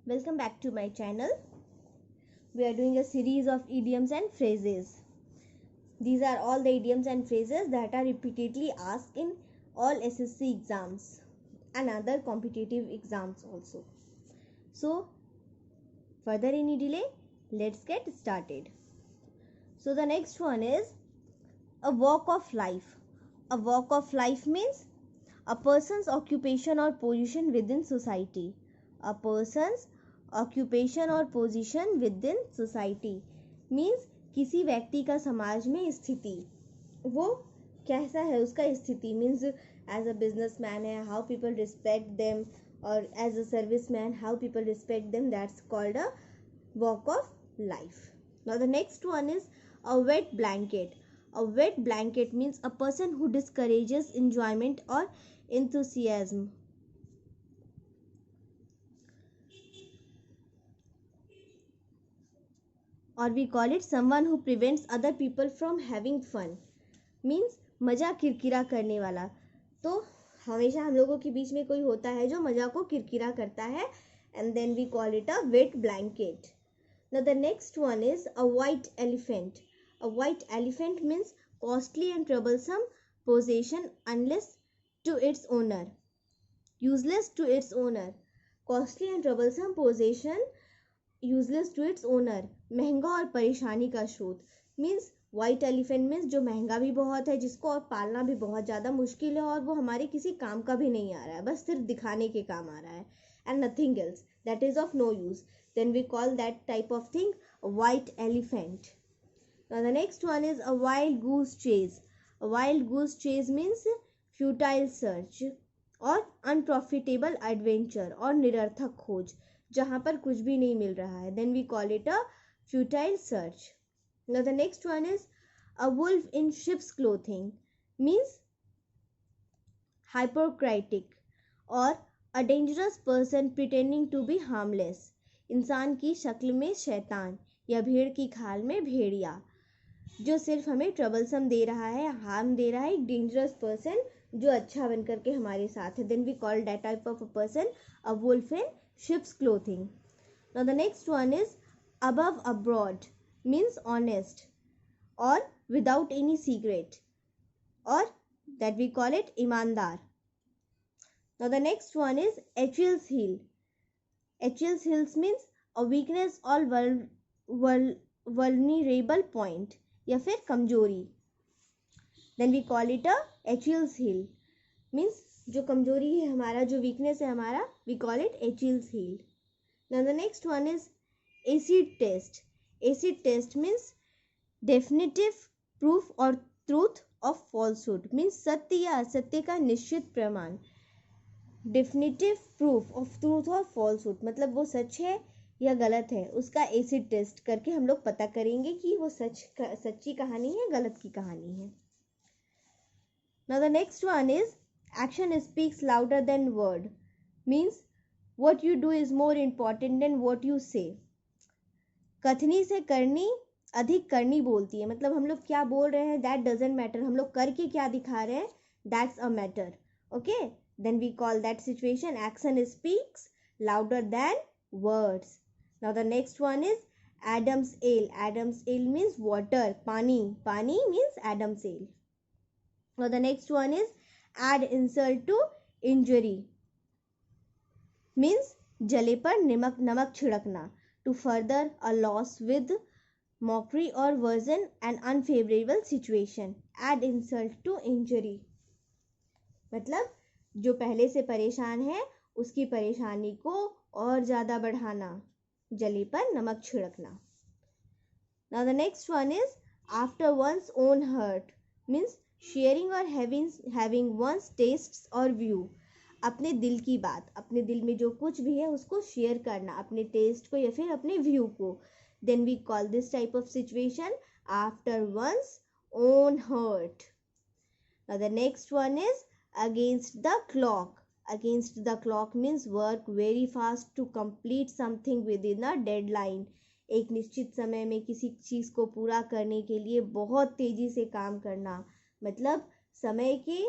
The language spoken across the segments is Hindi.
Welcome back to my channel. We are doing a series of idioms and phrases. These are all the idioms and phrases that are repeatedly asked in all SSC exams and other competitive exams also. So, further any delay, let's get started. So, the next one is a walk of life. A walk of life means a person's occupation or position within society. A person's occupation और position within society means किसी व्यक्ति का समाज में स्थिति, वो कैसा है उसका स्थिति means as a business man है हाउ पीपल रिस्पेक्ट देम, और as a service man how people respect them, that's called a walk of life. Now the next one is a wet blanket. A wet blanket means a person who discourages enjoyment or enthusiasm. Or we call it someone who prevents other people from having fun. Means मजा किरकिरा करने वाला. तो हमेशा हम लोगों के बीच में कोई होता है जो मजा को किरकिरा करता है, and then we call it a wet blanket. Now the next one is a white elephant. A white elephant means costly and troublesome possession unless to its owner. Useless to its owner. Costly and troublesome possession useless to its owner. महंगा और परेशानी का स्रोत मीन्स वाइट एलिफेंट मीन्स जो महंगा भी बहुत है, जिसको और पालना भी बहुत ज़्यादा मुश्किल है, और वो हमारे किसी काम का भी नहीं आ रहा है, बस सिर्फ दिखाने के काम आ रहा है, and nothing else, that is of no use. Then we call that type of thing white elephant. Now the next one is a wild goose chase. A wild goose chase means futile search और unprofitable adventure और निरर्थक खोज, जहाँ पर कुछ भी नहीं मिल रहा है. Then we call it a futile search. Now the next one is a wolf in sheep's clothing means hypocritic और a dangerous person pretending to be harmless. इंसान की शक्ल में शैतान या भेड़ की खाल में भेड़िया, जो सिर्फ हमें ट्रबलसम दे रहा है, हार्म दे रहा है, एक डेंजरस पर्सन जो अच्छा बन करके हमारे साथ है. Then we call that type of a person a wolf in sheep's clothing. Now the next one is above board means honest और विदाउट एनी सीक्रेट, और दैट वी कॉल इट ईमानदार. Now the next one is Achilles heel. Achilles heels means a weakness और वल्नरेबल पॉइंट या फिर कमजोरी. Then we call it a Achilles heel means जो कमजोरी है हमारा, जो वीकनेस है हमारा, we call it Achilles heel. Now the next one is acid test. Acid test means definitive proof और ट्रूथ ऑफ फॉल्सहुड मीन्स सत्य या असत्य का निश्चित प्रमाण. डेफिनेटिव प्रूफ ऑफ ट्रूथ और फॉल्सहुड मतलब वो सच है या गलत है, उसका एसिड टेस्ट करके हम लोग पता करेंगे कि वो सच्ची कहानी है, गलत की कहानी है. Now the next one is action speaks louder then word means what you do is more important than what you से. कथनी से करनी अधिक करनी बोलती है, मतलब हम लोग क्या बोल रहे हैं दैट डजेंट मैटर, हम लोग करके क्या दिखा रहे हैं that's a matter. Okay, then we call that situation action speaks louder than words. Now the next one is Adam's ale. Adam's ale means water, pani. Pani means Adam's ale. Now the next one is add insult to injury means जले पर नमक छिड़कना. To further a loss with mockery or worsen an unfavorable situation. Add insult to injury मतलब जो पहले से परेशान है उसकी परेशानी को और ज़्यादा बढ़ाना, जली पर नमक छिड़कना. Now the next one is after one's own heart means sharing or having one's tastes or view. अपने दिल की बात, अपने दिल में जो कुछ भी है उसको शेयर करना, अपने टेस्ट को या फिर अपने व्यू को. Then we call this type of situation after one's own heart. Now the next one is against the clock. Against the clock means work very fast to complete something within a deadline. एक निश्चित समय में किसी चीज को पूरा करने के लिए बहुत तेजी से काम करना, मतलब समय के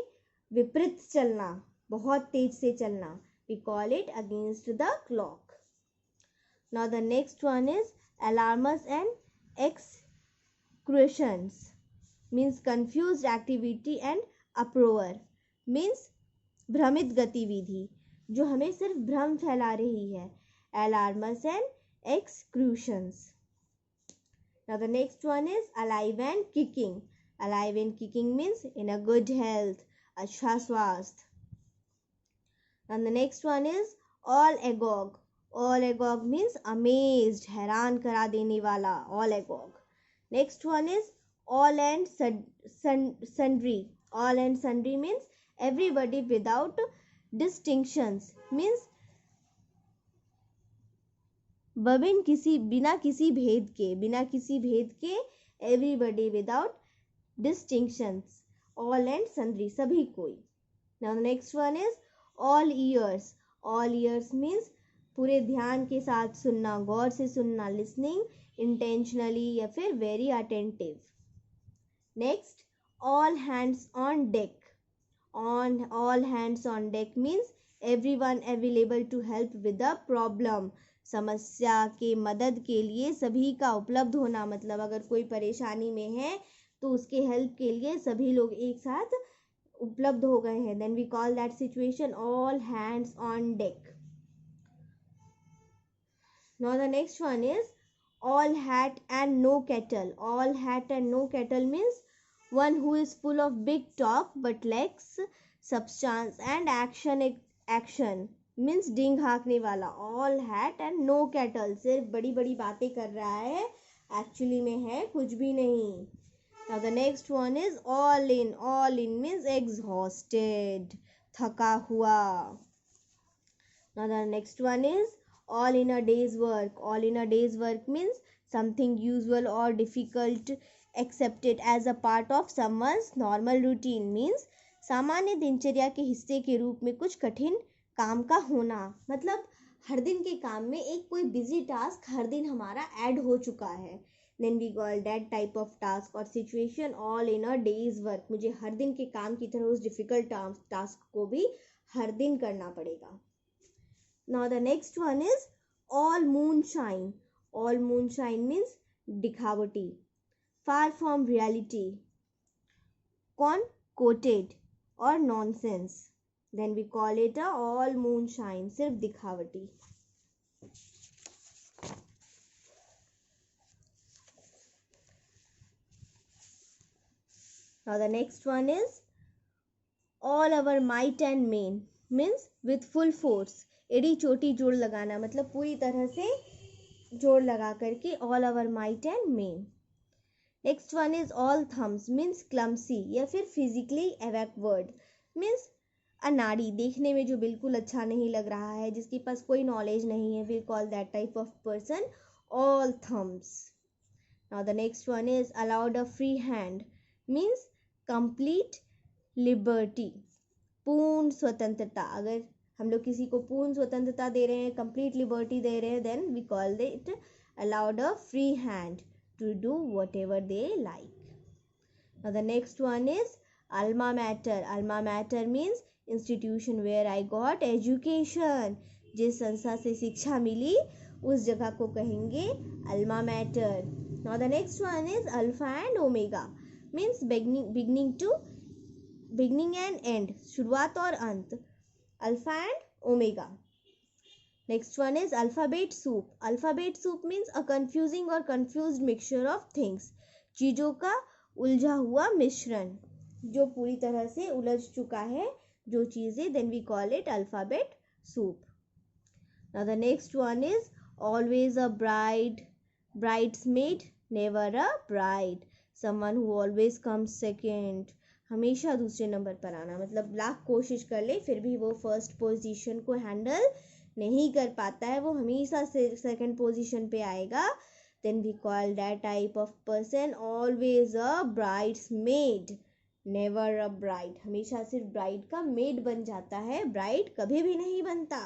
विपरीत चलना, बहुत तेज से चलना. We call it against the clock. Now the next one is alarmus and excretions, means confused activity and uproar, means भ्रमित गतिविधि जो हमें सिर्फ भ्रम फैला रही है. Alarmus and excretions. Now the next one is alive and kicking. Alive and kicking means in a good health, अच्छा स्वास्थ्य. And the next one is all agog. All agog means amazed, हैरान करा देने वाला, all agog. Next one is all and sundry. All and sundry means everybody without distinctions, means बिना किसी भेद के everybody without distinctions, all and sundry, सभी कोई. Now the next one is all ears. All ears means पूरे ध्यान के साथ सुनना, गौर से सुनना, listening intentionally या फिर very attentive. Next, all hands on deck. All hands on deck means everyone available to help with the problem. समस्या के मदद के लिए सभी का उपलब्ध होना, मतलब अगर कोई परेशानी में है तो उसके हेल्प के लिए सभी लोग एक साथ उपलब्ध हो गए हैं. Then we call that situation all hands on deck. Now the next one is all hat and no kettle. All hat and no kettle means one who is full of big talk but lacks substance and action. Means डिंग हाँकने वाला. All hat and no cattle, सिर्फ बड़ी बड़ी बातें कर रहा है, एक्चुअली में है कुछ भी नहीं. Now the next one is all in. All in means exhausted, थका हुआ. Now the next one is all in a day's work. All in a day's work means something usual और difficult accepted as a part of someone's normal routine, means सामान्य दिनचर्या के हिस्से के रूप में कुछ कठिन काम का होना, मतलब हर दिन के काम में एक कोई बिजी टास्क हर दिन हमारा ऐड हो चुका है. Then we call that type of task और situation all in a day's work. मुझे हर दिन के काम की तरह उस डिफिकल्ट टास्क को भी हर दिन करना पड़ेगा. Now the next one is all moonshine. All moonshine means दिखावटी, फार फ्रॉम रियलिटी, कौन कोटेड और nonsense. Then we call it a all moonshine, सिर्फ दिखावटी. Now the next one is all our might and main, means with full force. एड़ी चोटी जोड़ लगाना, मतलब पूरी तरह से जोड़ लगा करके all our might and main. Next one is all thumbs, means clumsy या फिर physically awkward, means अनाड़ी, देखने में जो बिल्कुल अच्छा नहीं लग रहा है, जिसके पास कोई नॉलेज नहीं है. We call that type of person all thumbs. Now the next one is allowed a free hand, means complete liberty, पूर्ण स्वतंत्रता. अगर हम लोग किसी को पूर्ण स्वतंत्रता दे रहे हैं, कंप्लीट लिबर्टी दे रहे हैं, then we call it allowed a free hand to do whatever they like. Now the next one is alma mater. Alma mater means institution where I got education. जिस संस्था से शिक्षा मिली उस जगह को कहेंगे alma mater. Now the next one is alpha and omega, means beginning and end, शुरुआत और अंत, alpha and omega. Next one is alphabet soup. Alphabet soup means a confusing और कंफ्यूज्ड मिक्सचर ऑफ थिंग्स, चीज़ों का उलझा हुआ मिश्रण, जो पूरी तरह से उलझ चुका है जो चीज़ें. Then we call it alphabet soup. Now the next one is always a bridesmaid never a bride, someone who always comes second, हमेशा दूसरे नंबर पर आना, मतलब लाख कोशिश कर ले फिर भी वो फर्स्ट पोजीशन को हैंडल नहीं कर पाता है, वो हमेशा सेकेंड पोजीशन पे आएगा. Then we call that type of person always a bridesmaid never a bride. हमेशा सिर्फ ब्राइड का मेड बन जाता है, ब्राइड कभी भी नहीं बनता.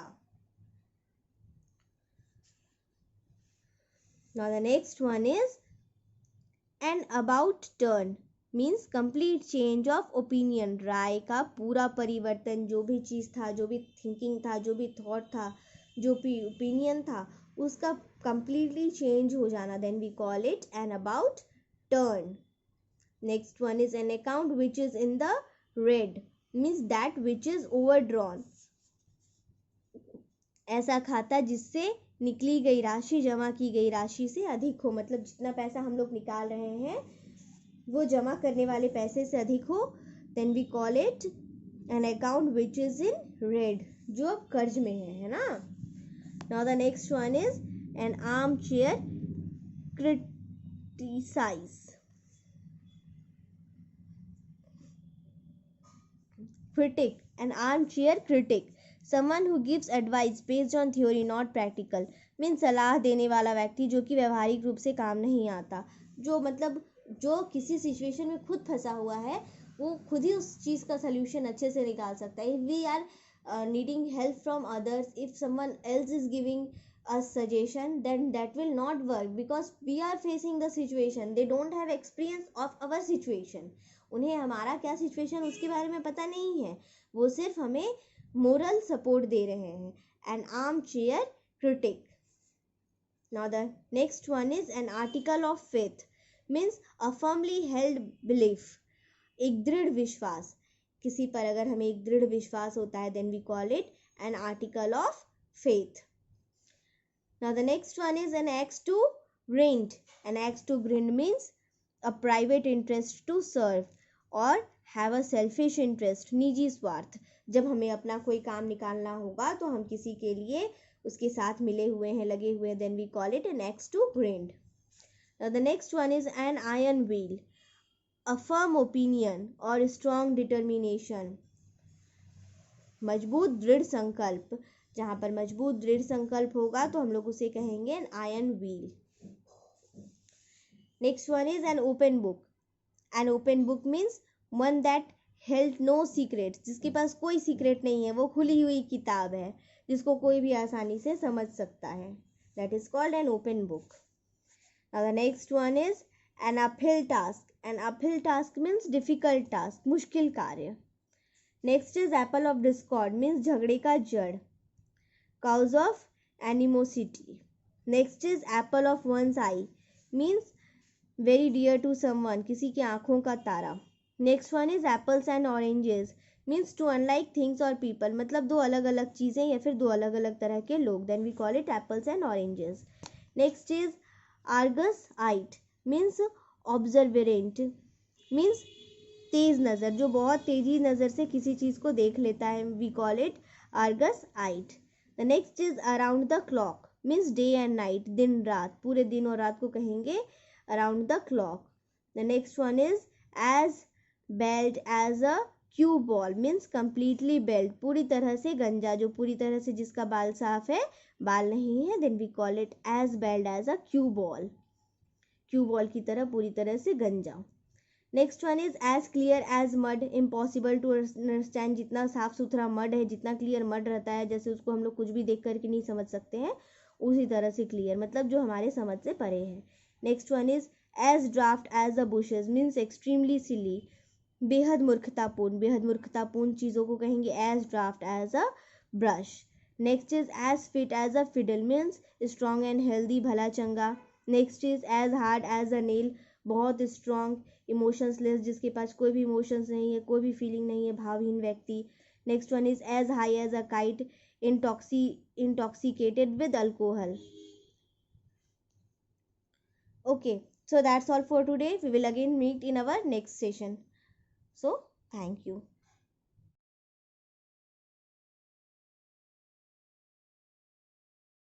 Now the next one is an about turn, means complete change of opinion, राय का पूरा परिवर्तन. जो भी चीज़ था, जो भी थिंकिंग था, जो भी थॉट था, जो ओपिनियन था उसका completely चेंज हो जाना, then we call it an about turn. Next one is an account which is in the red, means that which is overdrawn. ऐसा खाता जिससे निकली गई राशि जमा की गई राशि से अधिक हो, मतलब जितना पैसा हम लोग निकाल रहे हैं वो जमा करने वाले पैसे से अधिक हो, then we call it an account which is in red, जो अब कर्ज में है ना. Now the next one is an armchair criticize. Critic, an armchair critic, someone who gives advice based on theory not practical, means सलाह देने वाला व्यक्ति जो कि व्यवहारिक रूप से काम नहीं आता, जो मतलब जो किसी सिचुएशन में खुद फंसा हुआ है वो खुद ही उस चीज़ का सोल्यूशन अच्छे से निकाल सकता है. If we are needing help from others, if someone else is giving a suggestion, then that will not work because we are facing the situation, they don't have experience of our situation. उन्हें हमारा क्या सिचुएशन उसके बारे में पता नहीं है, वो सिर्फ हमें मोरल सपोर्ट दे रहे हैं. N arm chair critic. Now the next one is N article of faith, means a firmly held belief, एक दृढ़ विश्वास. किसी पर अगर हमें एक दृढ़ विश्वास होता है then we call it an article of faith. Now the next one is an axe to grind. An axe to grind means a private interest to serve or have a selfish interest, निजी स्वार्थ. जब हमें अपना कोई काम निकालना होगा तो हम किसी के लिए उसके साथ मिले हुए हैं, लगे हुए हैं, then we call it an axe to grind. Now the next one is an iron will, a firm opinion or strong determination, मजबूत दृढ़ संकल्प. जहाँ पर मजबूत दृढ़ संकल्प होगा तो हम लोग उसे कहेंगे an iron wheel. Next one is an open book. An open book means one that held no secret, जिसके पास कोई सीक्रेट नहीं है, वो खुली हुई किताब है जिसको कोई भी आसानी से समझ सकता है, that is called an open book. Now the next one is an uphill task. An uphill task means difficult task, मुश्किल कार्य. Next is Apple of Discord, means झगड़े का जड़, cause of animosity. Next is apple of one's eye, means very dear to someone, किसी की आंखों का तारा. Next one is apples and oranges, means two unlike things or people, मतलब दो अलग अलग चीज़ें या फिर दो अलग अलग तरह के लोग, then we call it apples and oranges. Next is argusite, means observant, means तेज नज़र, जो बहुत तेजी नज़र से किसी चीज़ को देख लेता है, we call it argusite. The next is around the clock, means day and night, दिन रात, पूरे दिन और रात को कहेंगे around the clock. The next one is as bald as a cue ball, means completely bald, पूरी तरह से गंजा, जो पूरी तरह से जिसका बाल साफ है, बाल नहीं है, then we call it as bald as a cue ball, cue ball की तरह पूरी तरह से गंजा. Next one is as clear as mud, impossible to understand, जितना साफ सुथरा मड है, जितना क्लियर मड रहता है, जैसे उसको हम लोग कुछ भी देख करके नहीं समझ सकते हैं, उसी तरह से क्लियर, मतलब जो हमारे समझ से परे है. Next one is as draft as a bushes, means extremely silly, बेहद मूर्खतापूर्ण, बेहद मूर्खतापूर्ण चीज़ों को कहेंगे as draft as a brush. Next is as fit as a fiddle, means strong and healthy, भला चंगा. Next is as hard as a nail, बहुत स्ट्रॉन्ग, इमोशंसलेस, जिसके पास कोई भी इमोशंस नहीं है, कोई भी फीलिंग नहीं है, भावहीन व्यक्ति. Next one is as high as a kite, intoxicated with alcohol. Okay, so that's all for today. We will again meet in our next session. So thank you.